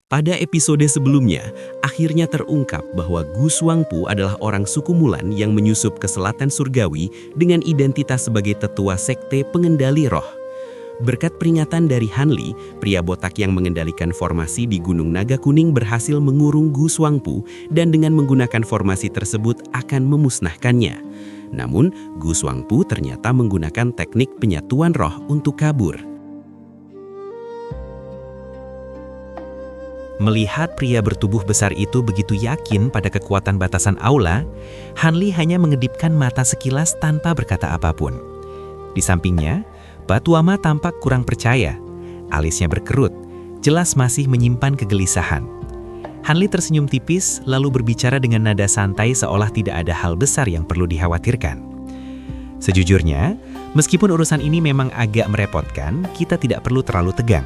Pada episode sebelumnya, akhirnya terungkap bahwa Gu Xuangpu adalah orang suku Mulan yang menyusup ke selatan surgawi dengan identitas sebagai tetua sekte pengendali roh. Berkat peringatan dari Han Li, pria botak yang mengendalikan formasi di Gunung Naga Kuning berhasil mengurung Gu Xuangpu dan dengan menggunakan formasi tersebut akan memusnahkannya. Namun, Gu Xuangpu ternyata menggunakan teknik penyatuan roh untuk kabur. Melihat pria bertubuh besar itu begitu yakin pada kekuatan batasan aula, Han Li hanya mengedipkan mata sekilas tanpa berkata apapun. Di sampingnya, Batu Ama tampak kurang percaya. Alisnya berkerut, jelas masih menyimpan kegelisahan. Han Li tersenyum tipis lalu berbicara dengan nada santai seolah tidak ada hal besar yang perlu dikhawatirkan. Sejujurnya, meskipun urusan ini memang agak merepotkan, kita tidak perlu terlalu tegang.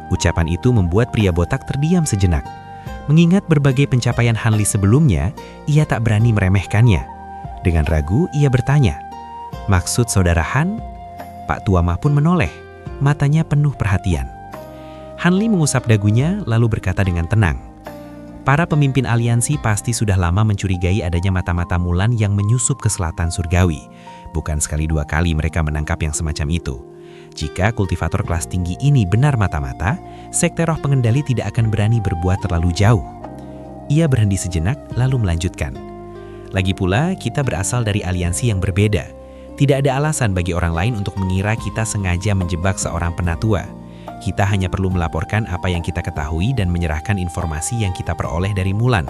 Ucapan itu membuat pria botak terdiam sejenak. Mengingat berbagai pencapaian Han Li sebelumnya, ia tak berani meremehkannya. Dengan ragu, ia bertanya, "Maksud saudara Han?" Pak Tuama pun menoleh, matanya penuh perhatian. Han Li mengusap dagunya lalu berkata dengan tenang, "Para pemimpin aliansi pasti sudah lama mencurigai adanya mata-mata Mulan yang menyusup ke selatan surgawi. Bukan sekali dua kali mereka menangkap yang semacam itu. Jika kultivator kelas tinggi ini benar mata-mata, sekte roh pengendali tidak akan berani berbuat terlalu jauh." Ia berhenti sejenak lalu melanjutkan, "Lagi pula kita berasal dari aliansi yang berbeda. Tidak ada alasan bagi orang lain untuk mengira kita sengaja menjebak seorang penatua. Kita hanya perlu melaporkan apa yang kita ketahui dan menyerahkan informasi yang kita peroleh dari Mulan.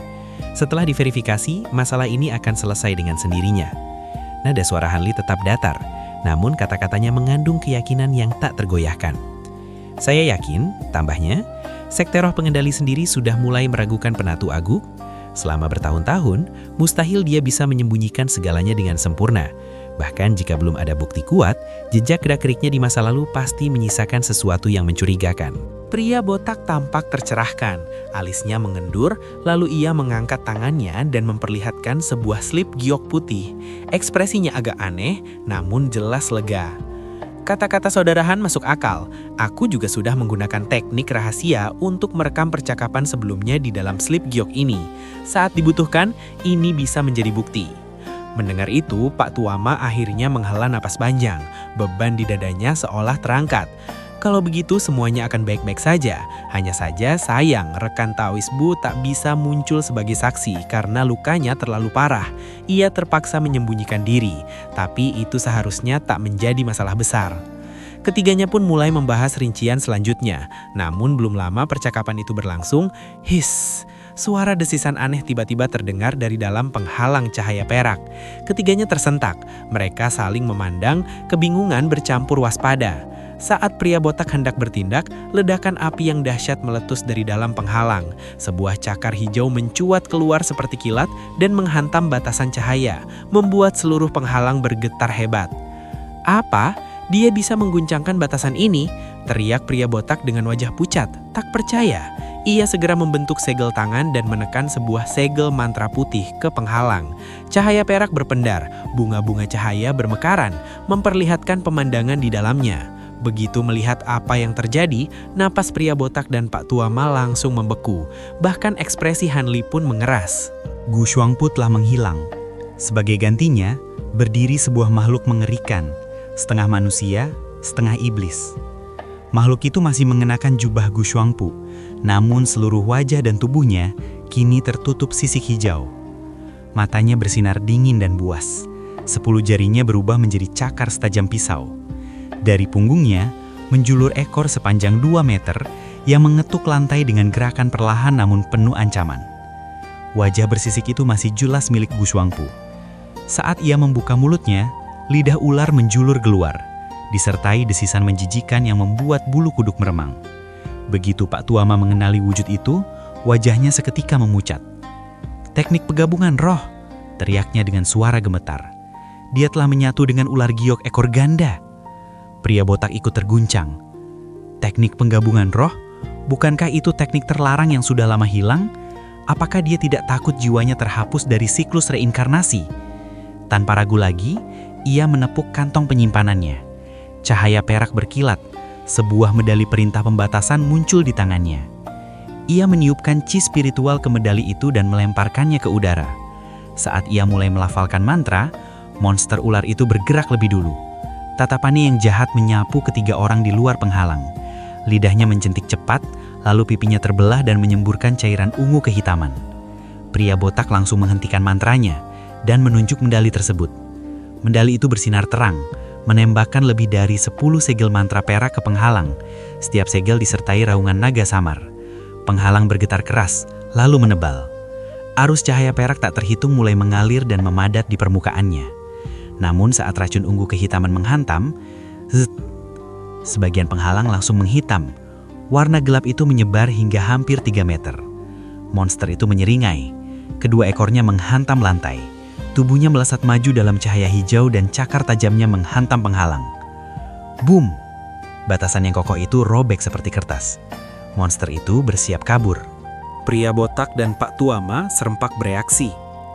Setelah diverifikasi, masalah ini akan selesai dengan sendirinya." Nada suara Han Li tetap datar, namun kata-katanya mengandung keyakinan yang tak tergoyahkan. "Saya yakin," tambahnya, "sekte roh pengendali sendiri sudah mulai meragukan Penatu Agung. Selama bertahun-tahun, mustahil dia bisa menyembunyikan segalanya dengan sempurna. Bahkan jika belum ada bukti kuat, jejak gerak-geriknya di masa lalu pasti menyisakan sesuatu yang mencurigakan." Pria botak tampak tercerahkan, alisnya mengendur, lalu ia mengangkat tangannya dan memperlihatkan sebuah slip giok putih. Ekspresinya agak aneh, namun jelas lega. "Kata-kata saudara Han masuk akal. Aku juga sudah menggunakan teknik rahasia untuk merekam percakapan sebelumnya di dalam slip giok ini. Saat dibutuhkan, ini bisa menjadi bukti." Mendengar itu, Pak Tuama akhirnya menghela napas panjang, beban di dadanya seolah terangkat. "Kalau begitu semuanya akan baik-baik saja. Hanya saja sayang rekan Taois Bu tak bisa muncul sebagai saksi karena lukanya terlalu parah. Ia terpaksa menyembunyikan diri, tapi itu seharusnya tak menjadi masalah besar." Ketiganya pun mulai membahas rincian selanjutnya. Namun belum lama percakapan itu berlangsung, hiss, suara desisan aneh tiba-tiba terdengar dari dalam penghalang cahaya perak. Ketiganya tersentak, mereka saling memandang, kebingungan bercampur waspada. Saat pria botak hendak bertindak, ledakan api yang dahsyat meletus dari dalam penghalang. Sebuah cakar hijau mencuat keluar seperti kilat dan menghantam batasan cahaya, membuat seluruh penghalang bergetar hebat. "Apa? Dia bisa mengguncangkan batasan ini?" teriak pria botak dengan wajah pucat, tak percaya. Ia segera membentuk segel tangan dan menekan sebuah segel mantra putih ke penghalang. Cahaya perak berpendar, bunga-bunga cahaya bermekaran, memperlihatkan pemandangan di dalamnya. Begitu melihat apa yang terjadi, napas pria botak dan Pak Tuama langsung membeku. Bahkan ekspresi Han Li pun mengeras. Gu Xuangpu telah menghilang. Sebagai gantinya, berdiri sebuah makhluk mengerikan, setengah manusia, setengah iblis. Makhluk itu masih mengenakan jubah Gu Xuangpu, namun seluruh wajah dan tubuhnya kini tertutup sisik hijau. Matanya bersinar dingin dan buas. 10 jarinya berubah menjadi cakar setajam pisau. Dari punggungnya, menjulur ekor sepanjang 2 meter yang mengetuk lantai dengan gerakan perlahan namun penuh ancaman. Wajah bersisik itu masih jelas milik Gu Xuangpu. Saat ia membuka mulutnya, lidah ular menjulur keluar, disertai desisan menjijikan yang membuat bulu kuduk meremang. Begitu Pak Tuama mengenali wujud itu, wajahnya seketika memucat. "Teknik penggabungan roh," teriaknya dengan suara gemetar. "Dia telah menyatu dengan ular giok ekor ganda." Pria botak ikut terguncang. Teknik penggabungan roh? Bukankah itu teknik terlarang yang sudah lama hilang? Apakah dia tidak takut jiwanya terhapus dari siklus reinkarnasi? Tanpa ragu lagi, ia menepuk kantong penyimpanannya. Cahaya perak berkilat, sebuah medali perintah pembatasan muncul di tangannya. Ia meniupkan chi spiritual ke medali itu dan melemparkannya ke udara. Saat ia mulai melafalkan mantra, monster ular itu bergerak lebih dulu. Tatapannya yang jahat menyapu ketiga orang di luar penghalang. Lidahnya mencentik cepat, lalu pipinya terbelah dan menyemburkan cairan ungu kehitaman. Pria botak langsung menghentikan mantranya dan menunjuk medali tersebut. Medali itu bersinar terang, menembakkan lebih dari 10 segel mantra perak ke penghalang. Setiap segel disertai raungan naga samar. Penghalang bergetar keras, lalu menebal. Arus cahaya perak tak terhitung mulai mengalir dan memadat di permukaannya. Namun saat racun ungu kehitaman menghantam, sebagian penghalang langsung menghitam. Warna gelap itu menyebar hingga hampir 3 meter. Monster itu menyeringai. Kedua ekornya menghantam lantai. Tubuhnya melesat maju dalam cahaya hijau dan cakar tajamnya menghantam penghalang. Boom! Batasan yang kokoh itu robek seperti kertas. Monster itu bersiap kabur. Pria botak dan Pak Tuama serempak bereaksi.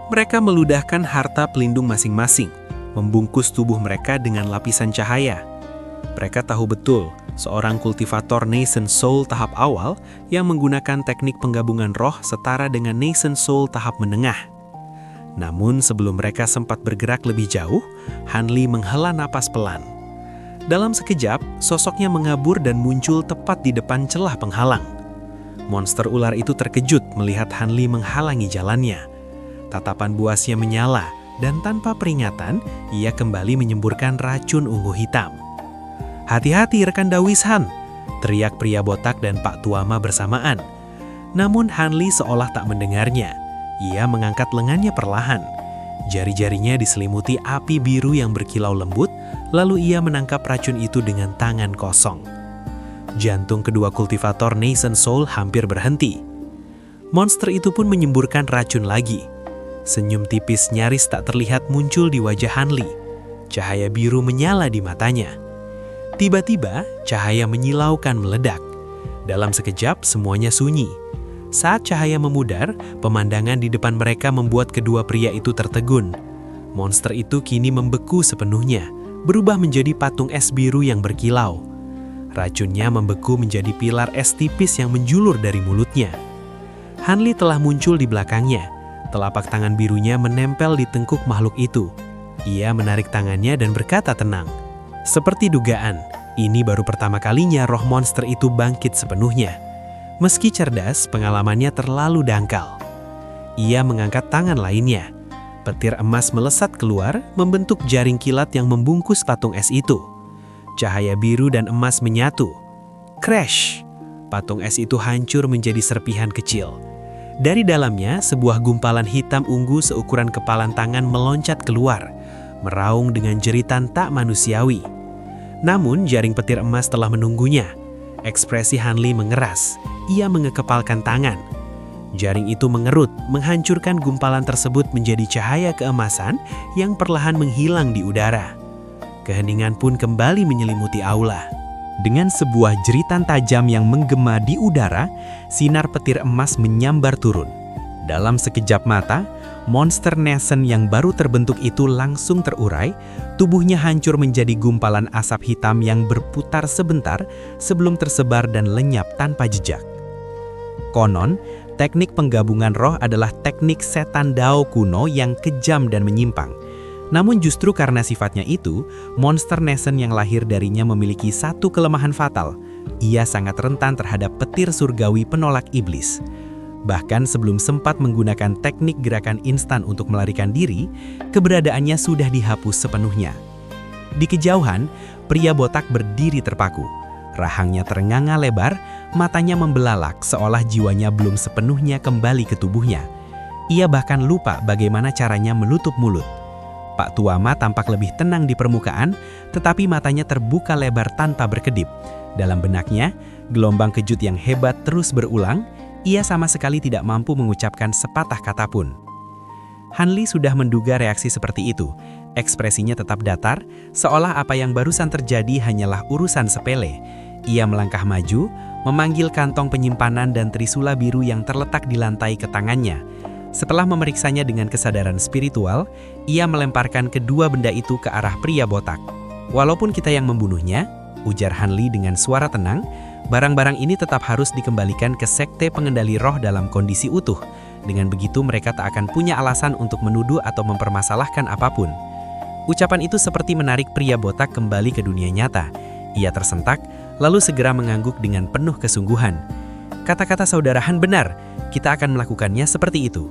Mereka meludahkan harta pelindung masing-masing, membungkus tubuh mereka dengan lapisan cahaya. Mereka tahu betul, seorang kultivator Nascent Soul tahap awal yang menggunakan teknik penggabungan roh setara dengan Nascent Soul tahap menengah. Namun sebelum mereka sempat bergerak lebih jauh, Hanli menghela napas pelan. Dalam sekejap, sosoknya mengabur dan muncul tepat di depan celah penghalang. Monster ular itu terkejut melihat Hanli menghalangi jalannya. Tatapan buasnya menyala, dan tanpa peringatan, ia kembali menyemburkan racun ungu hitam. "Hati-hati rekan Dawishan!" teriak pria botak dan Pak Tuama bersamaan. Namun Hanli seolah tak mendengarnya. Ia mengangkat lengannya perlahan. Jari-jarinya diselimuti api biru yang berkilau lembut, lalu ia menangkap racun itu dengan tangan kosong. Jantung kedua kultivator Nascent Soul hampir berhenti. Monster itu pun menyemburkan racun lagi. Senyum tipis nyaris tak terlihat muncul di wajah Hanli. Cahaya biru menyala di matanya. Tiba-tiba, cahaya menyilaukan meledak. Dalam sekejap, semuanya sunyi. Saat cahaya memudar, pemandangan di depan mereka membuat kedua pria itu tertegun. Monster itu kini membeku sepenuhnya, berubah menjadi patung es biru yang berkilau. Racunnya membeku menjadi pilar es tipis yang menjulur dari mulutnya. Hanli telah muncul di belakangnya. Telapak tangan birunya menempel di tengkuk makhluk itu. Ia menarik tangannya dan berkata tenang. Seperti dugaan, ini baru pertama kalinya roh monster itu bangkit sepenuhnya. Meski cerdas, pengalamannya terlalu dangkal. Ia mengangkat tangan lainnya. Petir emas melesat keluar, membentuk jaring kilat yang membungkus patung es itu. Cahaya biru dan emas menyatu. Crash! Patung es itu hancur menjadi serpihan kecil. Dari dalamnya, sebuah gumpalan hitam ungu seukuran kepalan tangan meloncat keluar, meraung dengan jeritan tak manusiawi. Namun, jaring petir emas telah menunggunya. Ekspresi Hanli mengeras. Ia mengekepalkan tangan. Jaring itu mengerut, menghancurkan gumpalan tersebut menjadi cahaya keemasan yang perlahan menghilang di udara. Keheningan pun kembali menyelimuti aula. Dengan sebuah jeritan tajam yang menggema di udara, sinar petir emas menyambar turun. Dalam sekejap mata, monster Nascent yang baru terbentuk itu langsung terurai, tubuhnya hancur menjadi gumpalan asap hitam yang berputar sebentar sebelum tersebar dan lenyap tanpa jejak. Konon, teknik penggabungan roh adalah teknik setan Dao kuno yang kejam dan menyimpang. Namun justru karena sifatnya itu, monster Nascent yang lahir darinya memiliki satu kelemahan fatal. Ia sangat rentan terhadap petir surgawi penolak iblis. Bahkan sebelum sempat menggunakan teknik gerakan instan untuk melarikan diri, keberadaannya sudah dihapus sepenuhnya. Di kejauhan, pria botak berdiri terpaku. Rahangnya terenganga lebar, matanya membelalak seolah jiwanya belum sepenuhnya kembali ke tubuhnya. Ia bahkan lupa bagaimana caranya menutup mulut. Pak Tuama tampak lebih tenang di permukaan, tetapi matanya terbuka lebar tanpa berkedip. Dalam benaknya, gelombang kejut yang hebat terus berulang. Ia sama sekali tidak mampu mengucapkan sepatah kata pun. Hanli sudah menduga reaksi seperti itu. Ekspresinya tetap datar, seolah apa yang barusan terjadi hanyalah urusan sepele. Ia melangkah maju, memanggil kantong penyimpanan dan trisula biru yang terletak di lantai ke tangannya. Setelah memeriksanya dengan kesadaran spiritual, ia melemparkan kedua benda itu ke arah pria botak. "Walaupun kita yang membunuhnya," ujar Hanli dengan suara tenang, Barang-barang ini tetap harus dikembalikan ke sekte pengendali roh dalam kondisi utuh. Dengan begitu mereka tak akan punya alasan untuk menuduh atau mempermasalahkan apapun. Ucapan itu seperti menarik pria botak kembali ke dunia nyata. Ia tersentak, lalu segera mengangguk dengan penuh kesungguhan. Kata-kata saudara Han benar, kita akan melakukannya seperti itu.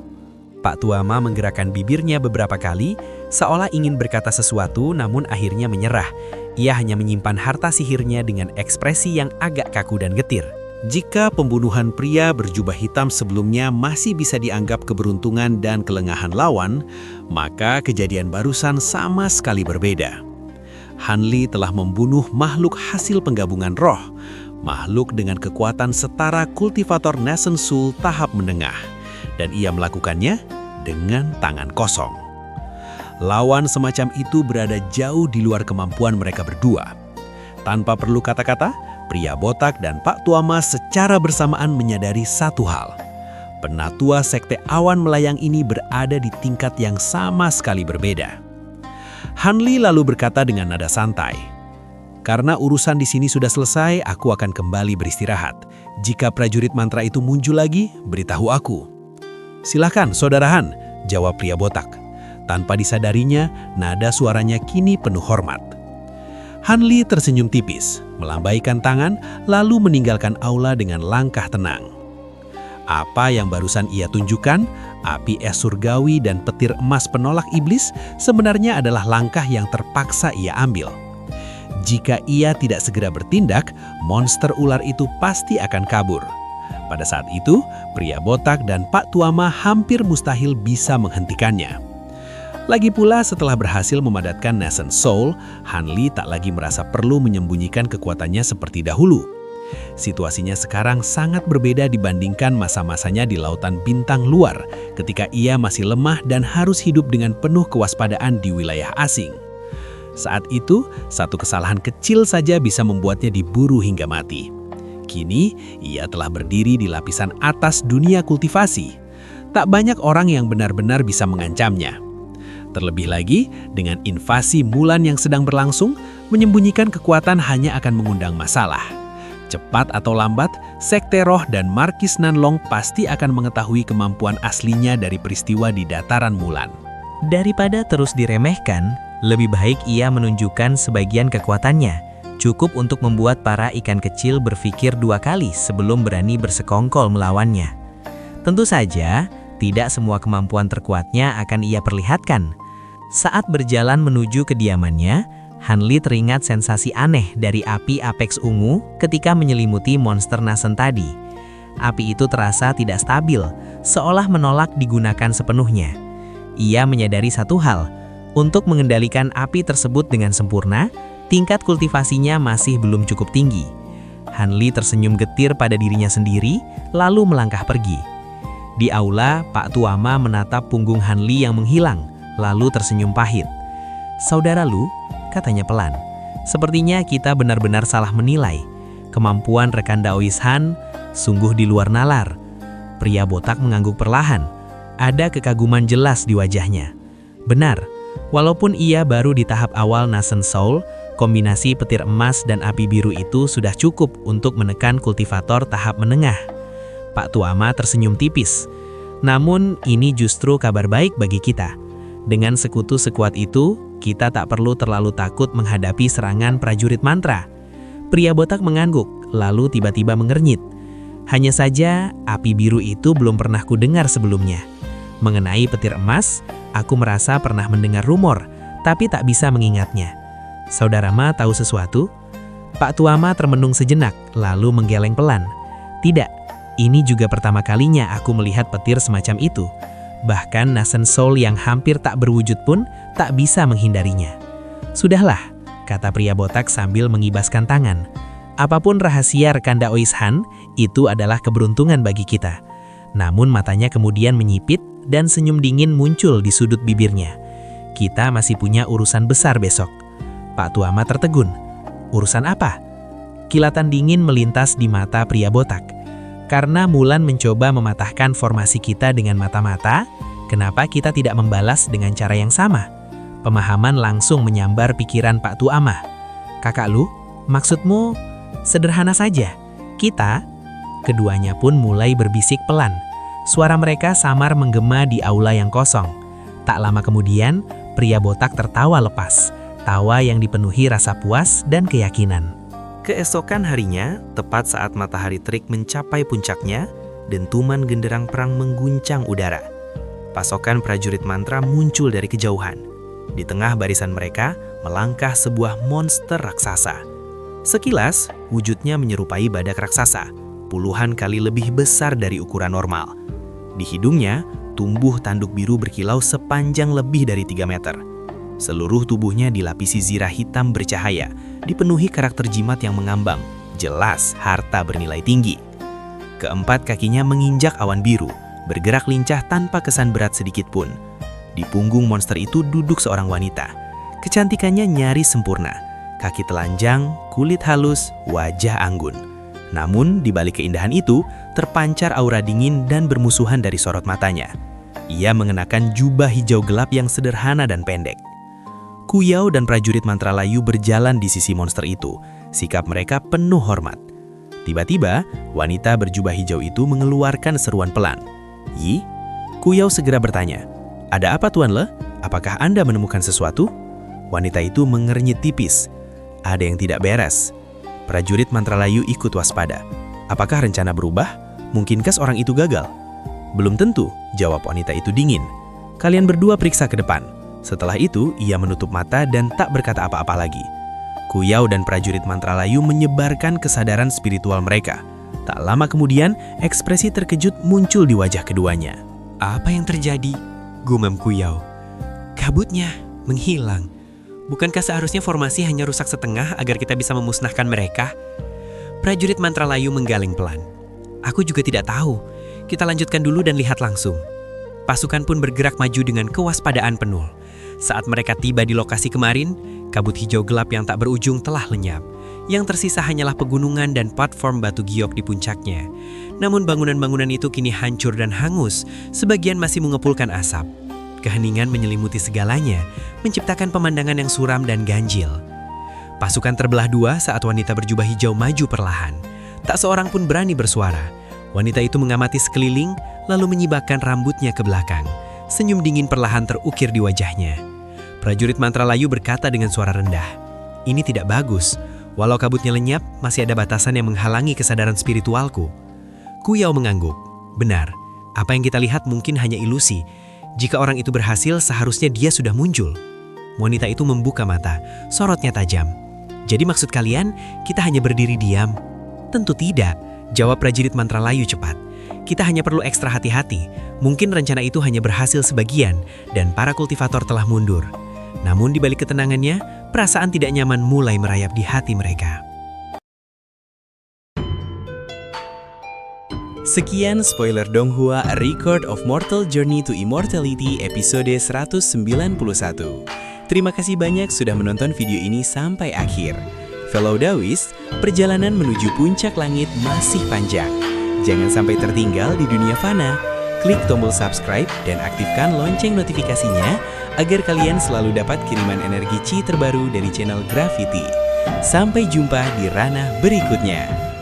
Pak Tuama menggerakkan bibirnya beberapa kali, seolah ingin berkata sesuatu namun akhirnya menyerah. Ia hanya menyimpan harta sihirnya dengan ekspresi yang agak kaku dan getir. Jika pembunuhan pria berjubah hitam sebelumnya masih bisa dianggap keberuntungan dan kelengahan lawan, maka kejadian barusan sama sekali berbeda. Han Li telah membunuh makhluk hasil penggabungan roh, makhluk dengan kekuatan setara kultivator Nascent Soul tahap menengah, dan ia melakukannya dengan tangan kosong. Lawan semacam itu berada jauh di luar kemampuan mereka berdua. Tanpa perlu kata-kata, pria botak dan Pak Tuama secara bersamaan menyadari satu hal. Penatua sekte awan melayang ini berada di tingkat yang sama sekali berbeda. Han Li lalu berkata dengan nada santai, "Karena urusan di sini sudah selesai, aku akan kembali beristirahat. Jika prajurit mantra itu muncul lagi, beritahu aku." "Silakan, Saudara Han," jawab pria botak. Tanpa disadarinya, nada suaranya kini penuh hormat. Han Li tersenyum tipis, melambaikan tangan, lalu meninggalkan aula dengan langkah tenang. Apa yang barusan ia tunjukkan, api es surgawi dan petir emas penolak iblis, sebenarnya adalah langkah yang terpaksa ia ambil. Jika ia tidak segera bertindak, monster ular itu pasti akan kabur. Pada saat itu, pria botak dan Pak Tuama hampir mustahil bisa menghentikannya. Lagi pula setelah berhasil memadatkan Nascent Soul, Han Li tak lagi merasa perlu menyembunyikan kekuatannya seperti dahulu. Situasinya sekarang sangat berbeda dibandingkan masa-masanya di lautan bintang luar, ketika ia masih lemah dan harus hidup dengan penuh kewaspadaan di wilayah asing. Saat itu, satu kesalahan kecil saja bisa membuatnya diburu hingga mati. Kini, ia telah berdiri di lapisan atas dunia kultivasi. Tak banyak orang yang benar-benar bisa mengancamnya. Terlebih lagi, dengan invasi Mulan yang sedang berlangsung, menyembunyikan kekuatan hanya akan mengundang masalah. Cepat atau lambat, Sekte Roh dan Markis Nanlong pasti akan mengetahui kemampuan aslinya dari peristiwa di dataran Mulan. Daripada terus diremehkan, lebih baik ia menunjukkan sebagian kekuatannya. Cukup untuk membuat para ikan kecil berpikir dua kali sebelum berani bersekongkol melawannya. Tentu saja, tidak semua kemampuan terkuatnya akan ia perlihatkan. Saat berjalan menuju kediamannya, Han Li teringat sensasi aneh dari api Apex ungu ketika menyelimuti monster Nascent tadi. Api itu terasa tidak stabil, seolah menolak digunakan sepenuhnya. Ia menyadari satu hal, untuk mengendalikan api tersebut dengan sempurna, tingkat kultivasinya masih belum cukup tinggi. Han Li tersenyum getir pada dirinya sendiri, lalu melangkah pergi. Di aula, Pak Tuama menatap punggung Han Li yang menghilang, lalu tersenyum pahit. "Saudara Lu," katanya pelan, "sepertinya kita benar-benar salah menilai. Kemampuan rekan Daois Han sungguh di luar nalar." Pria botak mengangguk perlahan. Ada kekaguman jelas di wajahnya. Benar, walaupun ia baru di tahap awal Nascent Soul, kombinasi petir emas dan api biru itu sudah cukup untuk menekan kultivator tahap menengah. Pak Tuama tersenyum tipis. Namun ini justru kabar baik bagi kita. Dengan sekutu sekuat itu, kita tak perlu terlalu takut menghadapi serangan prajurit mantra. Pria botak mengangguk, lalu tiba-tiba mengernyit. Hanya saja, api biru itu belum pernah kudengar sebelumnya. Mengenai petir emas, aku merasa pernah mendengar rumor, tapi tak bisa mengingatnya. Saudara Ma tahu sesuatu? Pak Tuama termenung sejenak, lalu menggeleng pelan. Tidak, ini juga pertama kalinya aku melihat petir semacam itu. Bahkan Nascent Soul yang hampir tak berwujud pun tak bisa menghindarinya. Sudahlah, kata pria botak sambil mengibaskan tangan. Apapun rahasia rekan Daois Han, itu adalah keberuntungan bagi kita. Namun matanya kemudian menyipit dan senyum dingin muncul di sudut bibirnya. Kita masih punya urusan besar besok. Pak Tuama tertegun. Urusan apa? Kilatan dingin melintas di mata pria botak. Karena Mulan mencoba mematahkan formasi kita dengan mata-mata, kenapa kita tidak membalas dengan cara yang sama? Pemahaman langsung menyambar pikiran Pak Tuama. Kakak Lu, maksudmu sederhana saja. kita?" Keduanya pun mulai berbisik pelan. Suara mereka samar menggema di aula yang kosong. Tak lama kemudian, pria botak tertawa lepas. Tawa yang dipenuhi rasa puas dan keyakinan. Keesokan harinya, tepat saat matahari terik mencapai puncaknya, dentuman genderang perang mengguncang udara. Pasukan prajurit mantra muncul dari kejauhan. Di tengah barisan mereka, melangkah sebuah monster raksasa. Sekilas, wujudnya menyerupai badak raksasa, puluhan kali lebih besar dari ukuran normal. Di hidungnya, tumbuh tanduk biru berkilau sepanjang lebih dari 3 meter. Seluruh tubuhnya dilapisi zirah hitam bercahaya, dipenuhi karakter jimat yang mengambang, jelas harta bernilai tinggi. Keempat kakinya menginjak awan biru, bergerak lincah tanpa kesan berat sedikit pun. Di punggung monster itu duduk seorang wanita. Kecantikannya nyaris sempurna, kaki telanjang, kulit halus, wajah anggun. Namun, di balik keindahan itu, terpancar aura dingin dan bermusuhan dari sorot matanya. Ia mengenakan jubah hijau gelap yang sederhana dan pendek. Kuyao dan prajurit mantra layu berjalan di sisi monster itu. Sikap mereka penuh hormat. Tiba-tiba, wanita berjubah hijau itu mengeluarkan seruan pelan. "Yi?" Kuyao segera bertanya, "Ada apa Tuan Le? Apakah Anda menemukan sesuatu?" Wanita itu mengernyit tipis. "Ada yang tidak beres." Prajurit mantra layu ikut waspada. "Apakah rencana berubah? Mungkinkah orang itu gagal?" "Belum tentu," jawab wanita itu dingin. "Kalian berdua periksa ke depan." Setelah itu, ia menutup mata dan tak berkata apa-apa lagi. Kuyao dan prajurit mantra layu menyebarkan kesadaran spiritual mereka. Tak lama kemudian, ekspresi terkejut muncul di wajah keduanya. "Apa yang terjadi?" gumam Kuyao. "Kabutnya menghilang. Bukankah seharusnya formasi hanya rusak setengah agar kita bisa memusnahkan mereka?" Prajurit mantra layu menggaling pelan. "Aku juga tidak tahu. Kita lanjutkan dulu dan lihat langsung." Pasukan pun bergerak maju dengan kewaspadaan penuh. Saat mereka tiba di lokasi kemarin, kabut hijau gelap yang tak berujung telah lenyap. Yang tersisa hanyalah pegunungan dan platform batu giok di puncaknya. Namun bangunan-bangunan itu kini hancur dan hangus, sebagian masih mengepulkan asap. Keheningan menyelimuti segalanya, menciptakan pemandangan yang suram dan ganjil. Pasukan terbelah dua saat wanita berjubah hijau maju perlahan. Tak seorang pun berani bersuara. Wanita itu mengamati sekeliling, lalu menyibakkan rambutnya ke belakang. Senyum dingin perlahan terukir di wajahnya. Prajurit mantra layu berkata dengan suara rendah, "Ini tidak bagus. Walau kabutnya lenyap, masih ada batasan yang menghalangi kesadaran spiritualku." Kuyao mengangguk. "Benar, apa yang kita lihat mungkin hanya ilusi. Jika orang itu berhasil, seharusnya dia sudah muncul." Wanita itu membuka mata, sorotnya tajam. "Jadi maksud kalian, kita hanya berdiri diam?" "Tentu tidak," jawab prajurit mantra layu cepat. "Kita hanya perlu ekstra hati-hati. Mungkin rencana itu hanya berhasil sebagian, dan para kultivator telah mundur. Namun di balik ketenangannya, perasaan tidak nyaman mulai merayap di hati mereka." Sekian spoiler Donghua A Record of Mortal Journey to Immortality episode 191. Terima kasih banyak sudah menonton video ini sampai akhir. Fellow Dawis, perjalanan menuju puncak langit masih panjang. Jangan sampai tertinggal di dunia fana. Klik tombol subscribe dan aktifkan lonceng notifikasinya agar kalian selalu dapat kiriman energi Chi terbaru dari channel Gravity. Sampai jumpa di ranah berikutnya.